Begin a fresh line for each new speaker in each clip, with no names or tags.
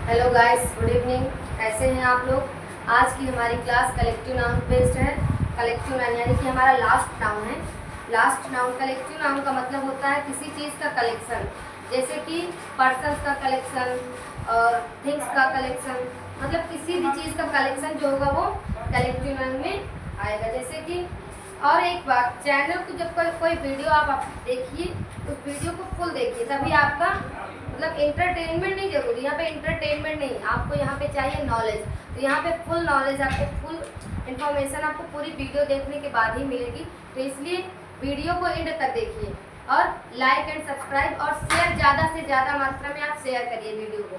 Hello guys, good evening. कैसे हैं आप लोग। आज की हमारी क्लास कलेक्टिव नाउन बेस्ड है। कलेक्टिव नाउन यानी कि हमारा लास्ट नाउन है। लास्ट नाउन, कलेक्टिव नाउन का मतलब होता है किसी चीज़ का कलेक्शन, जैसे कि पर्सन्स का कलेक्शन और थिंग्स का कलेक्शन। मतलब किसी भी चीज़ का कलेक्शन जो होगा वो कलेक्टिव नाउन में आएगा। जैसे कि और एक बात, चैनल को जब कोई वीडियो आप देखिए, उस वीडियो को फुल देखिए, तभी आपका मतलब एंटरटेनमेंट नहीं जरूरी, यहाँ पे एंटरटेनमेंट नहीं, आपको यहाँ पे चाहिए नॉलेज। तो यहाँ पे फुल नॉलेज, आपको फुल इन्फॉर्मेशन आपको पूरी वीडियो देखने के बाद ही मिलेगी। तो इसलिए वीडियो को एंड तक देखिए और लाइक एंड सब्सक्राइब और शेयर ज़्यादा से ज़्यादा मात्रा में आप शेयर करिए वीडियो को।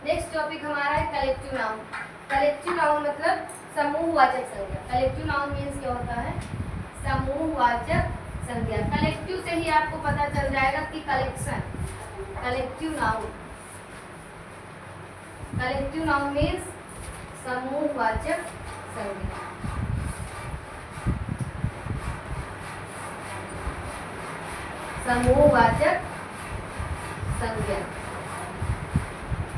नेक्स्ट टॉपिक हमारा है कलेक्टिव नाउन। कलेक्टिव नाउन मतलब समूहवाचक संज्ञा। कलेक्टिव नाउन मीन्स क्या होता है? समूहवाचक संज्ञा। कलेक्टिव से ही आपको पता चल जाएगा कि collection, collective noun, collective noun means समूहवाचक संज्ञा। समूहवाचक संज्ञा।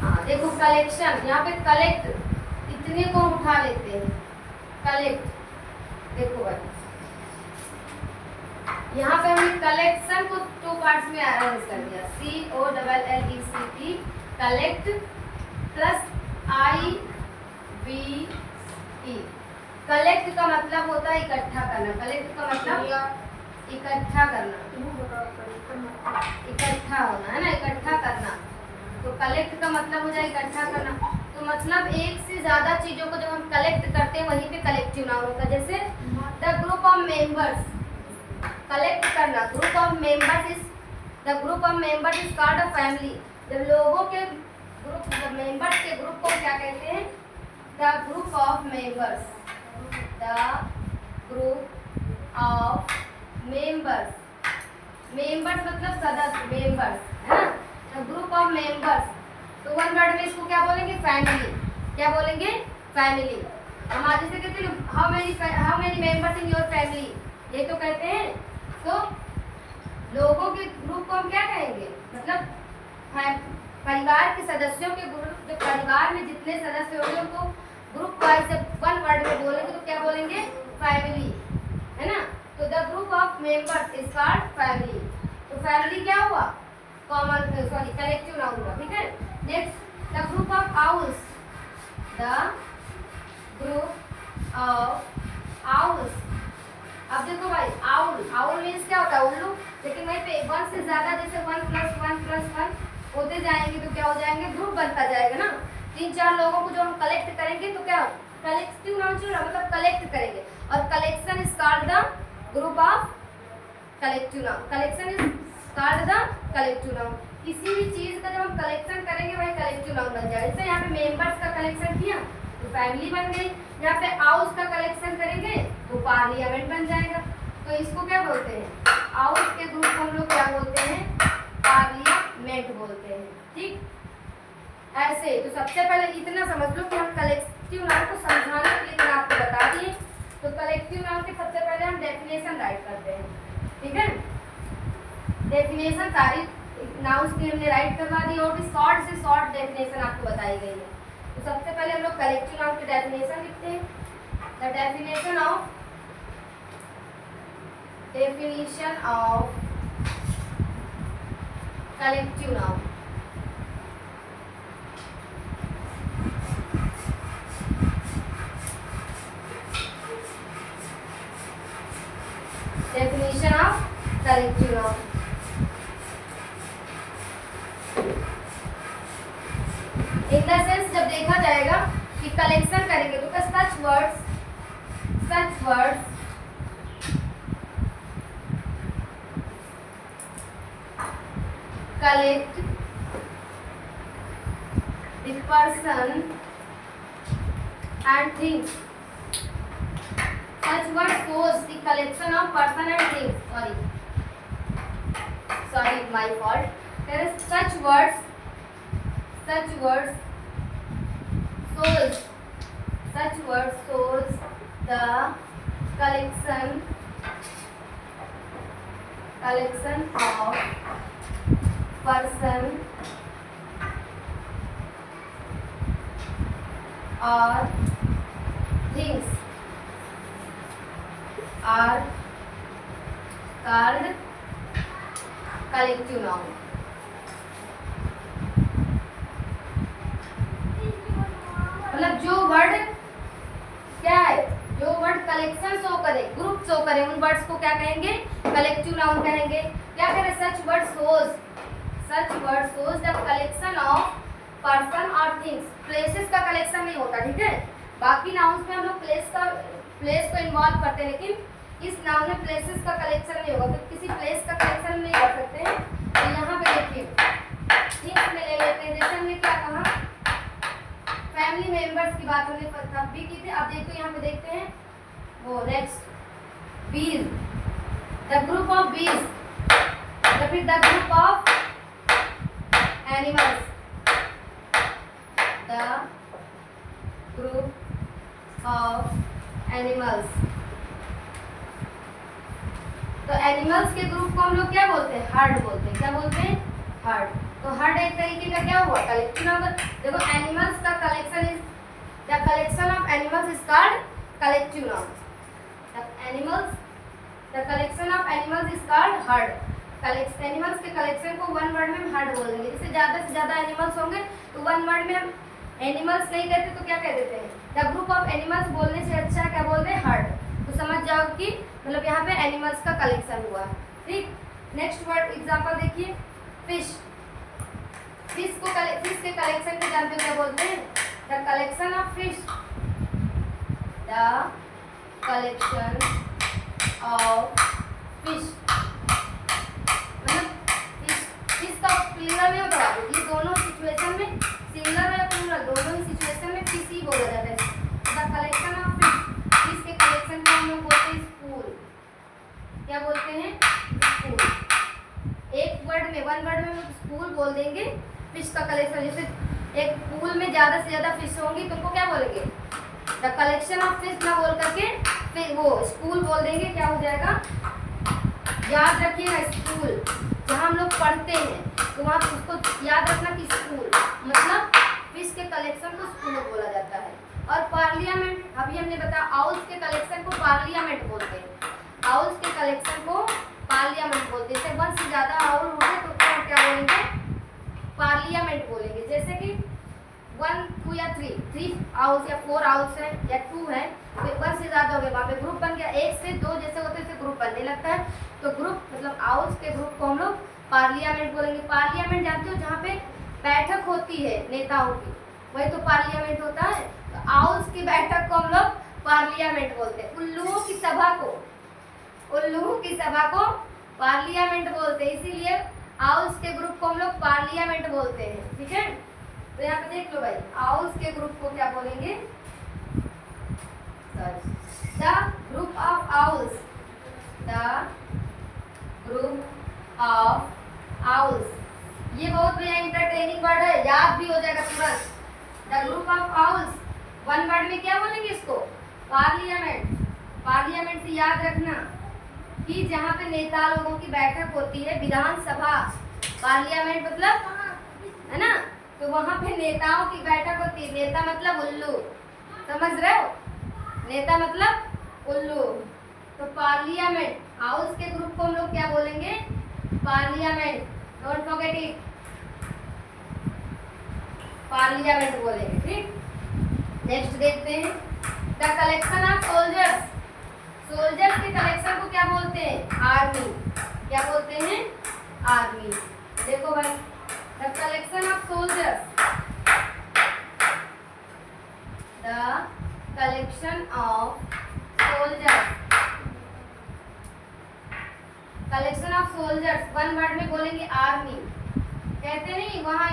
हाँ देखो, कलेक्शन, यहाँ पे कलेक्ट, इतने को उठा लेते हैं, कलेक्ट। देखो भाई, यहाँ पे हमने कलेक्शन को टू पार्ट्स में अरेंज कर दिया। COLLECT, collect plus IVE। Collect का मतलब होता है इकट्ठा करना। कलेक्ट का मतलब इकट्ठा करना, इकट्ठा होना है ना, इकट्ठा करना। तो कलेक्ट का मतलब हो जाए इकट्ठा करना। तो मतलब एक से ज्यादा चीजों को जब हम कलेक्ट करते हैं वहीं पे कलेक्टिव नाउन होता है। जैसे the group of members, collect करना, group of members is, the group of members is called a family. जब लोगों के ग्रुप, मेंबर्स के ग्रुप को क्या कहते हैं? The group of members, the group of members. Members मतलब सदस्य, मेंबर्स है ना, द ग्रुप ऑफ मेंबर्स। तो वन वर्ड में इसको क्या बोलेंगे? फैमिली। क्या बोलेंगे? फैमिली। हम आज जैसे कहते हैं how many members in your family, ये तो कहते हैं। तो लोगों के ग्रुप को हम क्या कहेंगे? मतलब परिवार के सदस्यों के ग्रुप, जो परिवार में जितने सदस्य होंगे उनको ग्रुप वाइज से वन वर्ड में बोलेंगे तो क्या बोलेंगे? फैमिली, है ना। तो the group of members is called family. तो फैमिली क्या हुआ? कॉमन, सॉरी, कलेक्टिव नाउन हुआ। ठीक है। Next, the group of owls, the group of owls. अब देखो भाई, आउल, आउल मीन्स क्या होता है? उल्लू। लेकिन वहीं पे वन से ज्यादा, जैसे 1 + 1 होते जाएंगे तो क्या हो जाएंगे? ग्रुप बनता जाएगा ना। 3-4 लोगों को जो हम कलेक्ट करेंगे तो क्या हो? कलेक्टिव नाउन चुना, मतलब कलेक्ट करेंगे। और collection is called the group of collective noun. Collection is called the collective noun. किसी भी चीज का जब हम कलेक्शन करेंगे वही कलेक्टिव नाउन बन जाएगा। जैसे यहाँ पे मेंबर्स का कलेक्शन किया तो फैमिली बन गई। यहाँ पे हाउस का कलेक्शन करेंगे तो पार्लियामेंट बन जाएगा। तो इसको क्या बोलते हैं? हाउस के ग्रुप को हम लोग क्या बोलते हैं? पार्लियामेंट बोलते हैं। ठीक, ऐसे। तो सबसे पहले इतना समझ लो कि हम कलेक्टिव नाउन को समझाने के लिए मैंने आपको बता दिए। तो कलेक्टिव नाउन के सबसे पहले हम डेफिनेशन राइट करते हैं। ठीक है, डेफिनेशन सारी नाउन्स की हमने राइट करवा दी और भी शॉर्ट से शॉर्ट डेफिनेशन आपको बताई गई है। तो सबसे पहले हम लोग कलेक्टिव नाउन की डेफिनेशन लिखते हैं। The definition of collective noun. Definition of collective noun. In the sense, जब देखा जाएगा कि कलेक्शन करेंगे तो सच words collect the person and things. Such words shows the collection of person and things. Sorry, my fault. There is such words shows the collection of person और things are called collective noun. मतलब जो word क्या है, जो word collection show करे, group show करे, उन words को क्या कहेंगे, कलेक्टिव नाउन कहेंगे। क्या करें, सच word shows the collection of person और थिंग्स। प्लेसेस का कलेक्शन नहीं होता, ठीक है। बाकी नाउन्स में हम लोग प्लेस को इन्वॉल्व करते हैं, लेकिन इस नाउन में प्लेसेस का कलेक्शन नहीं होगा, तो किसी प्लेस का कलेक्शन नहीं कर सकते हैं। तो यहाँ पे देखिए थिंग्स में ले लेते हैं। जैसे हमने क्या कहा, फैमिली मेंबर्स की बात हमने तब भी की थी। अब देखो यहाँ पे देखते हैं वो नेक्स्ट बीज, द ग्रुप ऑफ बीज, फिर the group of animals, the group of animals. तो एनिमल्स के ग्रुप को हम लोग क्या बोलते हैं, हर्ड बोलते हैं। क्या बोलते हैं, हर्ड। तो हर्ड एक तरीके का क्या हुआ, कलेक्टिव नाउन। देखो एनिमल्स का collection is the collection of animals is called collective noun. The collection of animals is called heard. Animals के कलेक्शन को वन वर्ड में हम हर्ड बोल देंगे। जैसे ज़्यादा से ज़्यादा एनिमल्स होंगे तो वन वर्ड में हम एनिमल्स नहीं कहते तो क्या कह देते हैं, द ग्रुप ऑफ एनिमल्स बोलने से अच्छा क्या बोलते हैं, हर्ड। तो समझ जाओ कि मतलब यहाँ पे एनिमल्स का कलेक्शन हुआ, ठीक। नेक्स्ट वर्ड एग्जांपल देखिए, फिश। फिश के कलेक्शन को जानते हो क्या बोलते हैं, the collection of fish, the collection of fish. मतलब फिश का प्लूरल में होता है, ये दोनों सिचुएशन में सिंगुलर या प्लूरल दोनों ही सिचुएशन में फिश ही बोला जाता है। द कलेक्शन ऑफ फिश के कलेक्शन को हम लोग बोलते हैं स्कूल। क्या बोलते हैं, स्कूल। एक वर्ड में, वन वर्ड में हम स्कूल बोल देंगे फिश का कलेक्शन। जैसे एक पूल में ज़्यादा से ज़्यादा फिश होंगी तो उनको क्या बोलेंगे, द कलेक्शन ऑफ फिश ना बोल करके फिर वो स्कूल बोल देंगे। क्या हो जाएगा, याद रखिएगा स्कूल जहाँ हम लोग पढ़ते हैं तो वहाँ उसको याद रखना कि स्कूल मतलब फिश के कलेक्शन को स्कूल बोला जाता है। और पार्लियामेंट, अभी हमने बताया आउल्स के कलेक्शन को पार्लियामेंट बोलते हैं। आउल्स के कलेक्शन को पार्लियामेंट बोलते हैं। जैसे वन से ज़्यादा आउल होंगे तो क्या बोलेंगे, पार्लियामेंट बोलेंगे। जैसे कि 1, 2 या 3 आउल्स या 4 आउल्स है या 2 है तो 1 से ज़्यादा हो गया, वहाँ पे ग्रुप बन गया। 1 से 2 जैसे होते हैं ग्रुप बनने लगता है। तो ग्रुप मतलब आउल्स के ग्रुप को हम लोग पार्लियामेंट बोलेंगे। पार्लियामेंट जानते हो, जहाँ पे बैठक होती है नेताओं की, वही तो पार्लियामेंट होता है। तो आउल्स की बैठक को हम लोग पार्लियामेंट बोलते हैं। उल्लुओं की सभा को पार्लियामेंट बोलते हैं। इसीलिए आउल्स के ग्रुप को हम लोग पार्लियामेंट बोलते हैं, ठीक है। तो यहाँ पे देख लो भाई, आउल्स के ग्रुप को क्या बोलेंगे, the group of owls, the group of owls. ये बहुत बढ़िया इंटरटेनिंग वर्ड है, याद भी हो जाएगा तुरंत। The group of owls, one word में क्या बोलेंगे इसको, पार्लियामेंट। पार्लियामेंट से याद रखना कि जहाँ पे नेता लोगों की बैठक होती है, विधानसभा, पार्लियामेंट मतलब है ना, तो वहाँ पे नेताओं की बैठक होती है। नेता मतलब उल्लू, समझ रहे हो, नेता मतलब उल्लू। तो पार्लियामेंट, हाउस के ग्रुप को हम लोग क्या बोलेंगे, parliament. Don't forget it, parliament बोलेंगे, ठीक। नेक्स्ट देखते हैं, the collection of soldiers. Soldiers के कलेक्शन को क्या बोलते हैं, आर्मी। क्या बोलते हैं, आर्मी। देखो भाई, the collection of soldiers, the collection of soldiers. Collection of soldiers one word में बोलेंगे आर्मी। कहते नहीं वहाँ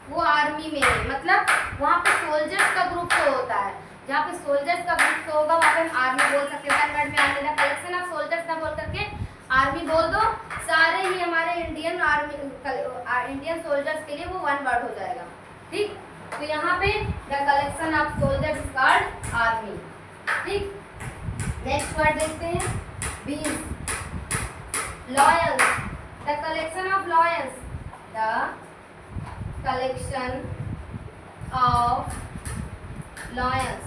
वो आर्मी में है, मतलब वहाँ पे सोल्जर्स का ग्रुप तो होता है, जहाँ पे सोल्जर्स का ग्रुप तो होगा वहाँ पे हम आर्मी बोल सकते हैं। वन वर्ड में army, the collection of soldiers ना बोल करके आर्मी बोल दो, सारे ही हमारे इंडियन आर्मी इंडियन सोल्जर्स के लिए वो वन वर्ड हो जाएगा, ठीक। तो यहाँ पे the collection of soldiers is called army, ठीक। नेक्स्ट वर्ड देखते हैं, बीज। Lions, the collection of lions, the collection of lions.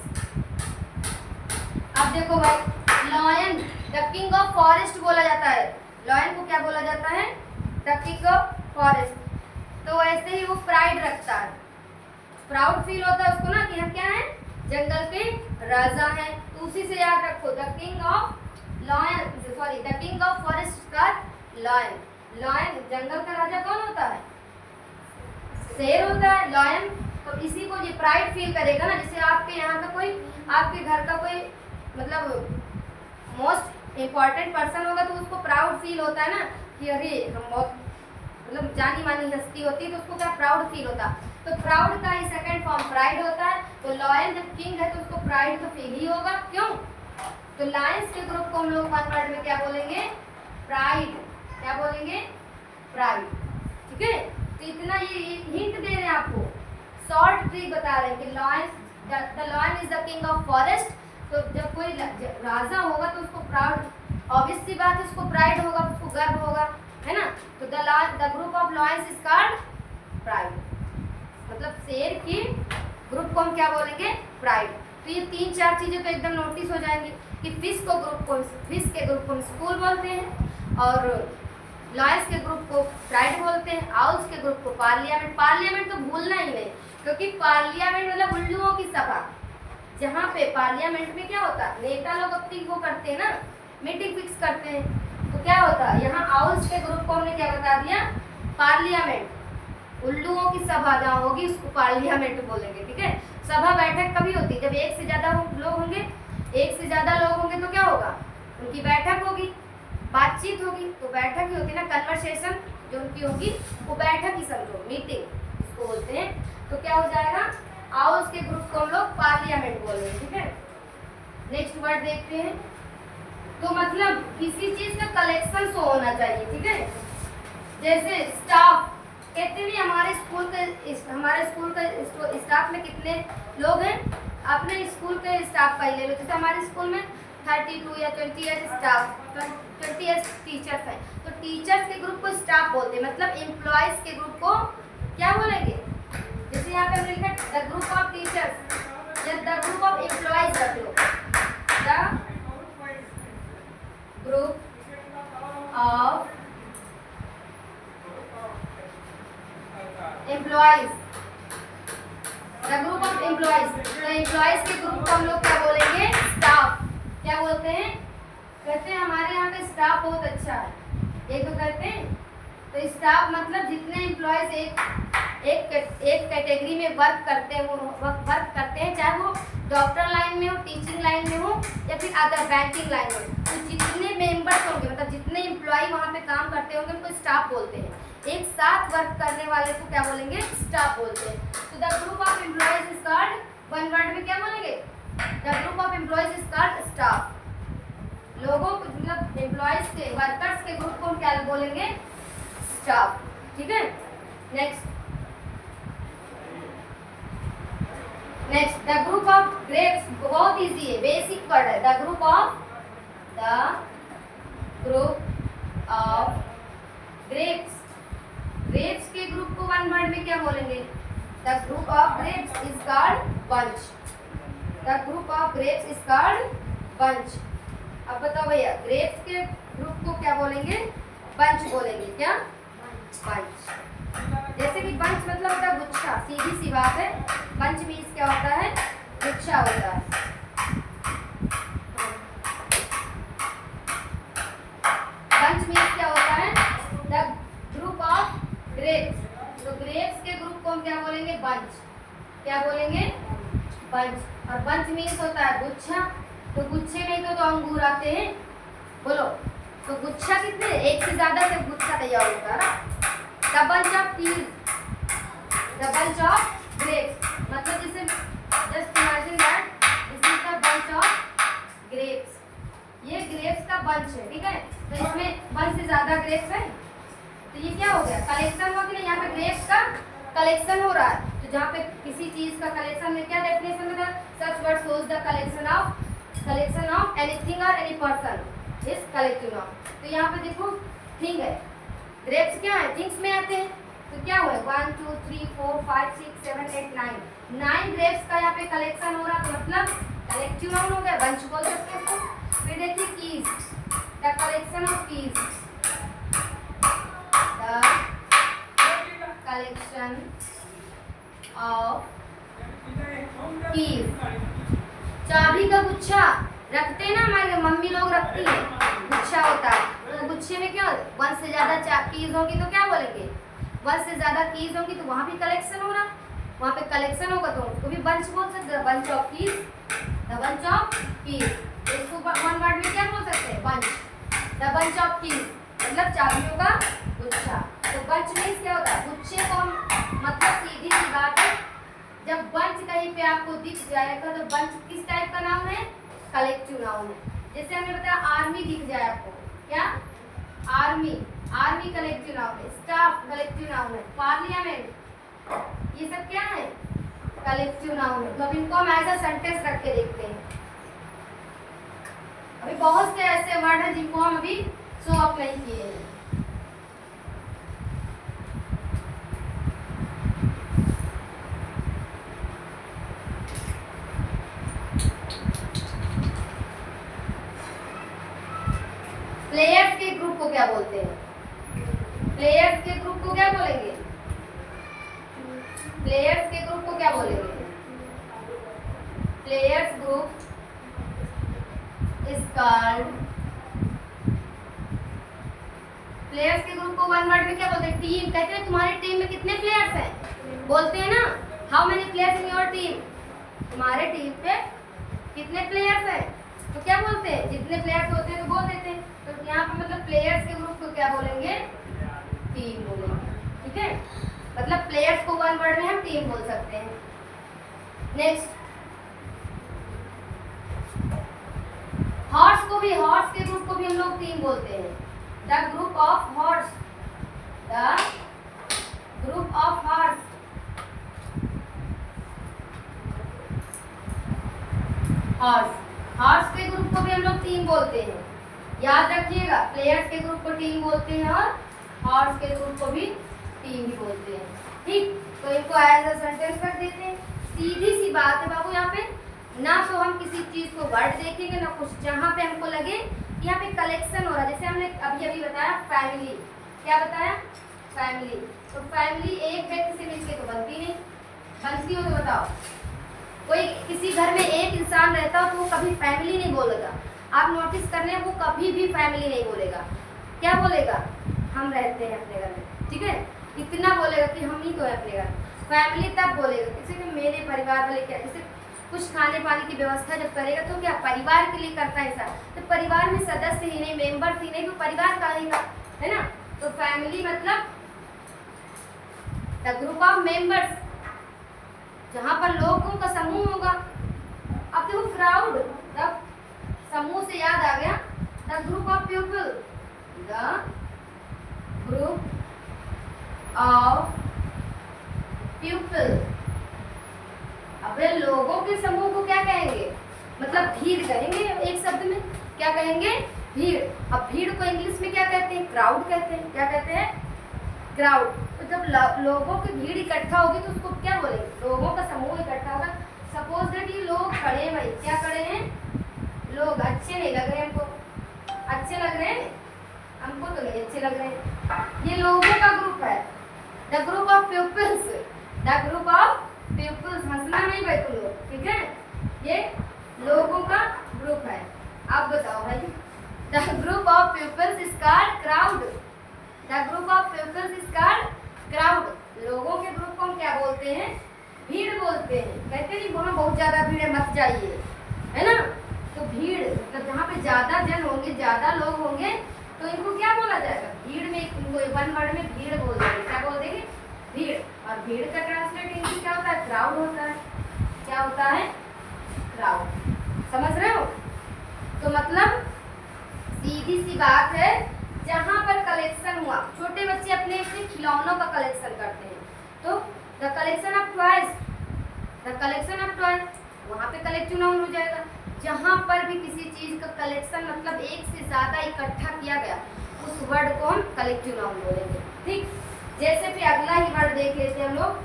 अब देखो भाई, lion the king of forest बोला जाता है। लॉयन को क्या बोला जाता है? The king of forest. तो ऐसे ही वो प्राइड रखता है, प्राउड फील होता है उसको ना कि हम क्या हैं, जंगल के राजा हैं। तो उसी से याद रखो, the king of lion, sorry the king of forest का लॉयन। लॉयन जंगल का राजा कौन होता है? शेर होता है लॉयन। तो इसी को ये प्राइड फील करेगा ना, जैसे आपके यहाँ का कोई, आपके घर का कोई मतलब मोस्ट इम्पॉर्टेंट पर्सन होगा तो उसको प्राउड फील होता है ना कि अरे हम बहुत मतलब जानी मानी हस्ती होती है, तो उसको क्या प्राउड फील होता है। तो प्राउड का ही सेकंड फॉर्म प्राइड होता है। तो लॉयन जब किंग है तो उसको प्राइड तो फील ही होगा, क्यों? तो लायंस के ग्रुप को हम लोग वन वर्ड में क्या बोलेंगे? प्राइड। क्या बोलेंगे? प्राइड। ठीक है, तो इतना ये हिंट दे रहे हैं आपको, शॉर्ट ट्रिक बता रहे हैं कि lion, the lion is the king of forest. तो जब कोई राजा होगा तो उसको प्राउड, ऑब्वियस सी बात है, उसको प्राइड होगा, उसको गर्व होगा, है ना। तो the group of lions is called pride. मतलब शेर की ग्रुप को हम क्या बोलेंगे? प्राइड। तो ये 3-4 चीजें तो एकदम नोटिस हो जाएंगी कि फिश के ग्रुप को हम स्कूल बोलते हैं, और लॉयंस के ग्रुप को प्राइड बोलते हैं, आउल्स के ग्रुप को पार्लियामेंट। पार्लियामेंट तो भूलना ही नहीं, क्योंकि पार्लियामेंट मतलब उल्लुओं की सभा। जहाँ पे पार्लियामेंट में क्या होता है, नेता लोग अपनी वो करते हैं ना, मीटिंग फिक्स करते हैं, तो क्या होता है यहाँ आउल्स के ग्रुप को हमने क्या बता दिया? पार्लियामेंट। उल्लुओं की सभा जहाँ होगी उसको पार्लियामेंट बोलेंगे। ठीक है, सभा बैठक कभी होती है जब एक से ज्यादा लोग होंगे। एक से ज्यादा लोग होंगे तो क्या होगा? उनकी बैठक होगी, बातचीत होगी। तो बैठक ही होती है ना, कन्वर्सेशन जो उनकी होगी वो बैठक ही समझो, मीटिंग इसको बोलते हैं। तो क्या हो जाएगा? आउल्स के ग्रुप को हम लोग पार्लियामेंट बोलेंगे। ठीक है, नेक्स्ट वर्ड देखते हैं। तो मतलब किसी चीज का कलेक्शन शो होना चाहिए। ठीक है, जैसे स्टाफ कहते हैं हमारे स्कूल के स्टाफ में कितने लोग हैं? अपने स्कूल के स्टाफ का ही ले लो। जैसे हमारे स्कूल में 32 या 28 स्टाफ, 28 टीचर्स हैं, तो टीचर्स के ग्रुप को स्टाफ बोलते हैं। मतलब एम्प्लॉयज के ग्रुप को क्या बोलेंगे? जैसे यहाँ पे हमने लिखा द ग्रुप ऑफ टीचर्स या द ग्रुप ऑफ एम्प्लॉयज रख लो, the group of employees, the group of employees. तो एम्प्लॉयज के ग्रुप को हम लोग क्या बोलेंगे? स्टाफ। क्या बोलते हैं? कहते हैं हमारे यहाँ का स्टाफ बहुत अच्छा है, ये तो कहते हैं। तो स्टाफ मतलब जितने एम्प्लॉयज एक कैटेगरी में वर्क करते हैं, चाहे वो डॉक्टर लाइन में हो, टीचिंग लाइन में हो, या फिर अदर बैंकिंग लाइन में हो। तो जितने मेंबर्स होंगे, मतलब जितने एम्प्लॉय वहाँ पे काम करते होंगे, उनको स्टाफ बोलते हैं। एक साथ वर्क करने वाले को क्या बोलेंगे? स्टाफ बोलते हैं। तो the group of employees is called, one word में क्या बोलेंगे? The group of employees is called staff. लोगों को मतलब एम्प्लॉयज के, वर्कर्स के ग्रुप को हम क्या बोलेंगे? स्टाफ। ठीक है, next the group of grapes. बहुत इजी है, बेसिक वर्ड है। The group of grapes. Grapes के ग्रुप को वन वर्ड में क्या बोलेंगे? The group of grapes is called bunch. The group of grapes is called bunch. अब बताओ भैया, ग्रेप्स के ग्रुप को क्या बोलेंगे? बंच बोलेंगे। क्या? बंच। जैसे कि बंच मतलब होता है गुच्छा, सीधी सी बात है। बंच मीन्स क्या होता है? गुच्छा होता है। बंच मीन्स क्या होता है? The group of grapes. तो ग्रेप्स के ग्रुप को हम क्या बोलेंगे? बंच। क्या बोलेंगे? बंच। और बंच मीन्स होता है गुच्छा। तो गुच्छे में तो अंगूर आते हैं, बोलो। तो गुच्छा कितने? एक से ज्यादा से गुच्छा तैयार होता है ना। द बंच ऑफ ग्रेप्स मतलब जैसे just imagine that this is the bunch of grapes. ये ग्रेप्स का बंच है। ठीक है, तो इसमें बंच से ज्यादा ग्रेप्स है, तो ये क्या हो गया? कलेक्शन हो गया। यहाँ पे ग्रेप्स का कलेक्शन हो रहा है। तो जहाँ पे किसी चीज का कलेक्शन में क्या डेफिनेशन होता है? Such word shows the collection of anything और any person is collecting of. तो यहाँ पे देखो थिंग है, ग्रेप्स क्या है? थिंग्स में आते हैं। तो क्या हुआ? 1 2 3 4 4 5 6 7 8 9 9 ग्रेप्स का यहाँ पे कलेक्शन हो रहा, तो मतलब कलेक्टिव नाउन हो गया, बंच बोल सकते हैं इसको। फिर देखिए keys, the collection of keys, the collection of keys. चाबी का गुच्छा रखते हैं ना, हमारे मम्मी लोग रखती है, गुच्छा होता है, तो गुच्छे में क्या वन से ज्यादा कीज होगी तो क्या बोलेंगे, वन से ज्यादा कीज होंगी तो वहां भी कलेक्शन हो रहा, वहां पे कलेक्शन होगा तो उसको भी बंच बोल सकते हैं, bunch of keys, the bunch of keys. इसको वन वर्ड में क्या बोल सकते हैं, bunch, the bunch of keys, मतलब चाबियों का गुच्छा। तो बंच मीन्स क्या होता है, गुच्छे को मतलब सीधी सी बात है, जब बंच कहीं पे आपको दिख जाएगा तो बंच किस टाइप का नाउन है, कलेक्टिव नाउन है। जैसे हमने बताया आर्मी दिख जाए आपको, क्या आर्मी, आर्मी कलेक्टिव नाउन है, स्टाफ कलेक्टिव नाउन है, पार्लियामेंट, ये सब क्या है, कलेक्टिव नाउन है। तो अब इनको हम ऐसा सेंटेंस रख के देखते हैं। अभी बहुत से ऐसे वर्ड हैं जिनको हम अभी शो अप नहीं किए हैं। प्लेयर्स के ग्रुप को क्या बोलते हैं, प्लेयर्स के ग्रुप को क्या बोलेंगे, प्लेयर्स के ग्रुप को क्या बोलेंगे, players group is called, players के ग्रुप को वन वर्ड में क्या बोलते हैं, टीम। कहते हैं तुम्हारी टीम में कितने प्लेयर्स हैं, बोलते हैं ना, how many players in your team, तुम्हारे टीम पे कितने प्लेयर्स हैं, तो क्या बोलते हैं, जितने प्लेयर्स होते हैं तो बोल देते हैं। तो यहाँ पे मतलब प्लेयर्स के ग्रुप को क्या बोलेंगे, टीम बोलेंगे, ठीक है। मतलब प्लेयर्स को वन वर्ड में हम टीम बोल सकते हैं। नेक्स्ट, हॉर्स को भी, हॉर्स के ग्रुप को भी हम लोग टीम बोलते हैं, the group of horse, the group of horse. Horse, horse के ग्रुप को भी हम लोग टीम बोलते हैं, याद रखिएगा, प्लेयर्स के ग्रुप को टीम बोलते हैं और हॉर्स के ग्रुप को भी टीम ही बोलते हैं, ठीक। तो इनको एज अ सेंटेंस कर देते हैं। सीधी सी बात है बाबू, यहाँ पे ना तो हम किसी चीज को वर्ड देखेंगे ना कुछ, जहाँ पे हमको लगे यहाँ पे कलेक्शन हो रहा है, जैसे हमने अभी बताया फैमिली, क्या बताया, फैमिली। तो फैमिली एक व्यक्ति से मिलके तो बनती नहीं, बनती हो तो बताओ, कोई किसी घर में एक इंसान रहता हो तो वो कभी फैमिली नहीं बोलेगा, आप नोटिस कर लें, वो कभी भी फैमिली नहीं बोलेगा, क्या बोलेगा, हम रहते हैं अपने घर में, ठीक है, इतना बोलेगा कि हम ही तो है अपने घर। फैमिली तब बोलेगा किसी के मेरे परिवार वाले, क्या जैसे कुछ खाने पाने की व्यवस्था जब करेगा तो क्या परिवार के लिए करता है ऐसा, तो परिवार में सदस्य ही नहीं, मेंबर्स ही नहीं, तो परिवार का ही है ना। तो फैमिली मतलब द ग्रुप ऑफ मेंबर्स, जहाँ पर लोगों का समूह होगा। अब देखो क्राउड, तब समूह से याद आ गया, the group of people, the group of people. अबे लोगों के समूह को क्या कहेंगे, मतलब भीड़ कहेंगे, एक शब्द में क्या कहेंगे, भीड़। अब भीड़ को इंग्लिश में क्या कहते हैं, क्राउड कहते हैं, क्या कहते हैं, क्राउड। तो जब लोगों की भीड़ इकट्ठा होगी तो उसको क्या बोलेंगे, लोगों का समूह इकट्ठा होगा। सपोज दैट ये लोग खड़े हैं, भाई क्या खड़े हैं, लोग अच्छे नहीं लग रहे हमको, अच्छे लग रहे हैं हमको तो नहीं अच्छे लग रहे हैं, ये लोगों का ग्रुप है, the group of peoples, the group of peoples, हंसना नहीं भाई तुम लोग, ठीक है, ये लोगों का ग्रुप है। आप बताओ भाई, the group of peoples is called crowd, the group of peoples is called crowd. लोगों के ग्रुप को हम क्या बोलते हैं, भीड़ बोलते हैं। कहते नहीं वहाँ बहुत ज्यादा भीड़ है मत जाइए, है ना। तो भीड़ मतलब जहाँ पे ज्यादा जन होंगे, ज्यादा लोग होंगे तो इनको क्या बोला जाएगा, भीड़ में, इनको वन वर्ड में भीड़ बोल देंगे, क्या बोल देंगे, भीड़। और भीड़ का ट्रांसलेट इंग्लिश क्या होता है, क्राउड होता है, क्या होता है, क्राउड। समझ रहे हो। तो मतलब सीधी सी बात है, जहाँ पर कलेक्शन हुआ, छोटे बच्चे अपने अपने खिलौनों का कलेक्शन करते हैं, तो the collection of toys, the collection of toys, वहाँ पे कलेक्टिव नाउन हो जाएगा। जहाँ पर भी किसी चीज का कलेक्शन मतलब एक से ज्यादा इकट्ठा किया गया, उस वर्ड को हम कलेक्टिव नाउन बोलेंगे, ठीक। जैसे फिर अगला ही वर्ड देख लेते हैं हम लोग,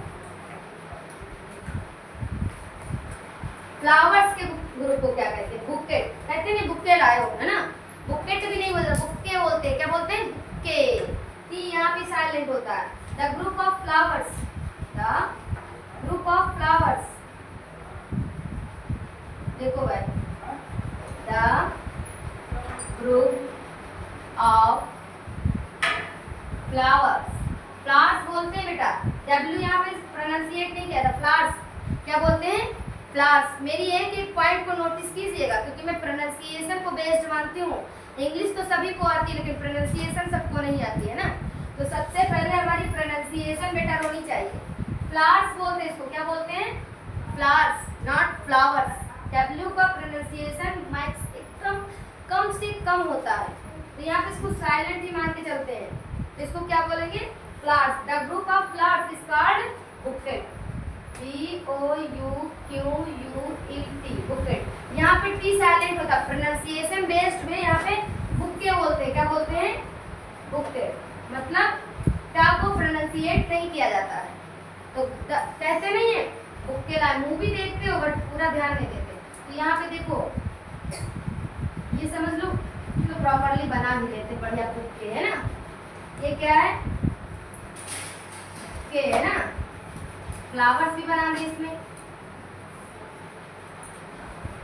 फ्लावर्स के ग्रुप को क्या कहते हैं? बुकेट। कहते हैं बुके लाए हो, है ना? बुकेट भी नहीं बोलते, बुक्के बोलते हैं। क्या बोलते हैं? बुक्के। टी यहाँ पे साइलेंट होता है। The group of flowers, the group of flowers, देखो भाई, the group of flowers, flowers बोलते हैं बेटा। डब्ल्यू यहाँ पे प्रोनाउंसिएट नहीं किया था, फ्लावर्स क्या बोलते हैं? फ्लावर्स। मेरी एक पॉइंट को नोटिस कीजिएगा, क्योंकि मैं प्रोनाउंसिएशन को बेस्ड मानती हूँ। इंग्लिश तो सभी को आती है, लेकिन प्रोनाउंसिएशन सबको नहीं आती है ना। तो सबसे पहले हमारी प्रोनाउंसिएशन बेटर होनी चाहिए। फ्लावर्स बोलते हैं इसको, क्या बोलते हैं? Flowers, not flowers. डब्ल्यू का प्रोनाउंसिएशन मैक्स एकदम कम से कम होता है, तो यहाँ पे इसको साइलेंट ही मान के चलते हैं। तो इसको क्या बोलेंगे? Flowers. The group of flowers is called bouquet. BOUQUET, bouquet. यहाँ पे टी साइलेंट होता है। प्रोनाउंसिएशन बेस्ड में यहाँ पे बुक्के बोलते हैं। क्या बोलते हैं? बुक्के। मतलब टा को प्रोनाउंसिएट नहीं किया जाता है, तो कहते नहीं है बुक्के लाए। मूवी देखते हो बट पूरा ध्यान नहीं देते। तो यहाँ पे देखो, ये समझ लो तो प्रॉपरली बना ही लेते, बढ़िया बुक्के, है ना? ये क्या है? बुक्के है ना? फ्लावर्स भी बना दिए इसमें,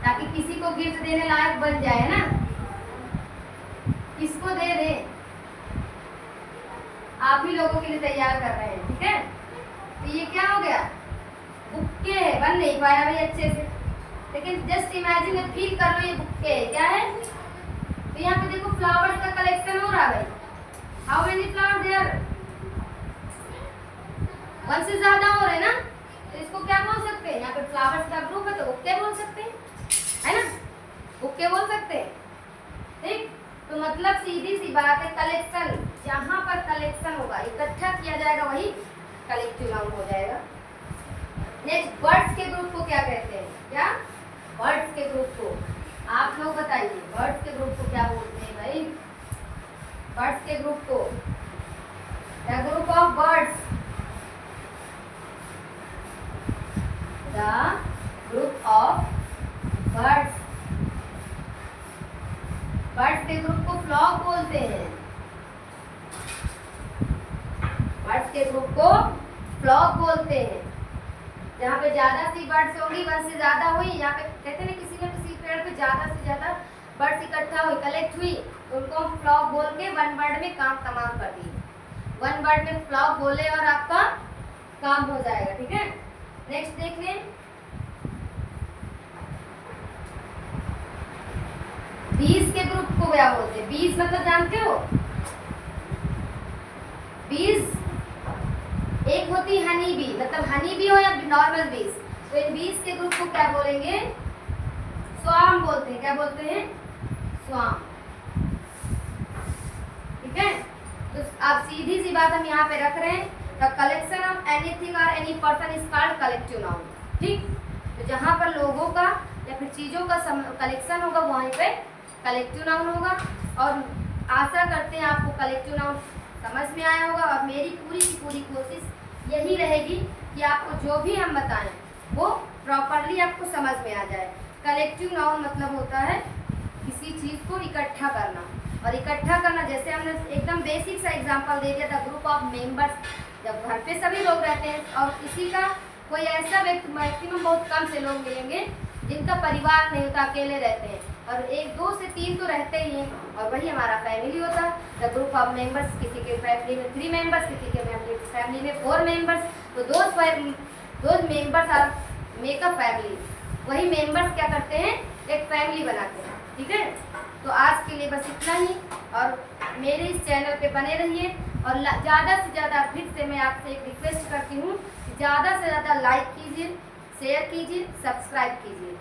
ताकि किसी को गिफ्ट देने लायक बन जाए, ना? किसको दे दे, आप ही लोगों के लिए तैयार कर रहे हैं, ठीक है? तो ये क्या हो गया? बुक्के है। बन नहीं पाया भाई अच्छे से, लेकिन जस्ट इमेजिन, फील कर लो ये बुक्के है। क्या है? तो यहाँ पे देखो फ्लावर्स का कलेक्शन हो रहा है भाई। How many flowers there? One से ज्यादा हो रहे ना, तो इसको क्या बोल सकते हैं? यहाँ पे फ्लावर्स का ग्रुप है तो बुक्के बोल सकते हैं, है ना? बुक्के बोल सकते हैं, ठीक? तो मतलब सीधी सी बात है, कलेक्शन, जहाँ पर कलेक्शन होगा, इकट्ठा किया जाएगा, वही कलेक्टिव नाउन हो जाएगा। नेक्स्ट, बर्ड्स के ग्रुप को क्या कहते हैं? क्या? बर्ड्स के ग्रुप को आप लोग बताइए, बर्ड्स के ग्रुप को क्या बोलते हैं भाई? बर्ड्स के ग्रुप को, the group of birds, the group of birds. Birds के ग्रुप को फ्लॉक बोलते हैं। बर्ड्स के ग्रुप को फ्लॉक बोलते हैं। जहाँ पे ज्यादा सी बर्ड्स होंगी, वन से ज्यादा हुई, यहाँ पे कहते हैं किसी न किसी पेड़ पे ज्यादा से ज्यादा बर्ड्स इकट्ठा हुई, कलेक्ट हुई, तो उनको हम फ्लॉक बोल के वन वर्ड में काम तमाम कर दिए। वन वर्ड में फ्लॉक बोले और आपका काम हो जाएगा, ठीक है? नेक्स्ट देख लें, बीज के ग्रुप को क्या बोलते हैं? बीज मतलब जानते हो? बीज एक होती है हनी बी, मतलब हनी बी हो या नॉर्मल बीज, तो इन बीज के ग्रुप को क्या बोलेंगे? स्वार्म बोलते हैं। क्या बोलते हैं? स्वार्म, ठीक है? तो आप सीधी सी बात हम यहाँ पे रख रहे हैं, द कलेक्शन ऑफ एनीथिंग और any person is called collective noun, ठीक? तो जहाँ पर लोगों का या फिर चीज़ों का कलेक्शन होगा, वहीं पे कलेक्टिव नाउन होगा। और आशा करते हैं आपको कलेक्टिव नाउन समझ में आया होगा, और मेरी पूरी की पूरी कोशिश यही रहेगी कि आपको जो भी हम बताएं वो प्रॉपरली आपको समझ में आ जाए। कलेक्टिव नाउन मतलब होता है किसी चीज़ को इकट्ठा करना, और इकट्ठा करना जैसे हमने एकदम बेसिक सा एग्जांपल दे दिया था, ग्रुप ऑफ मेंबर्स। जब घर पे सभी लोग रहते हैं और किसी का कोई ऐसा व्यक्ति, मैक्सिमम बहुत कम से लोग मिलेंगे जिनका परिवार नहीं होता, अकेले रहते हैं, और एक दो से तीन तो रहते ही हैं, और वही हमारा फैमिली होता है। द ग्रुप ऑफ मेंबर्स, किसी के फैमिली में 3 मेंबर्स, किसी के फैमिली में 4 मेंबर्स, तो those members are make a family. वही मेंबर्स क्या करते हैं? एक फैमिली बनाते हैं, ठीक है? तो आज के लिए बस इतना ही, और मेरे इस चैनल पे बने रहिए, और ज़्यादा से ज़्यादा फिर से मैं आपसे एक रिक्वेस्ट करती हूँ, ज़्यादा से ज़्यादा लाइक कीजिए, शेयर कीजिए, सब्सक्राइब कीजिए।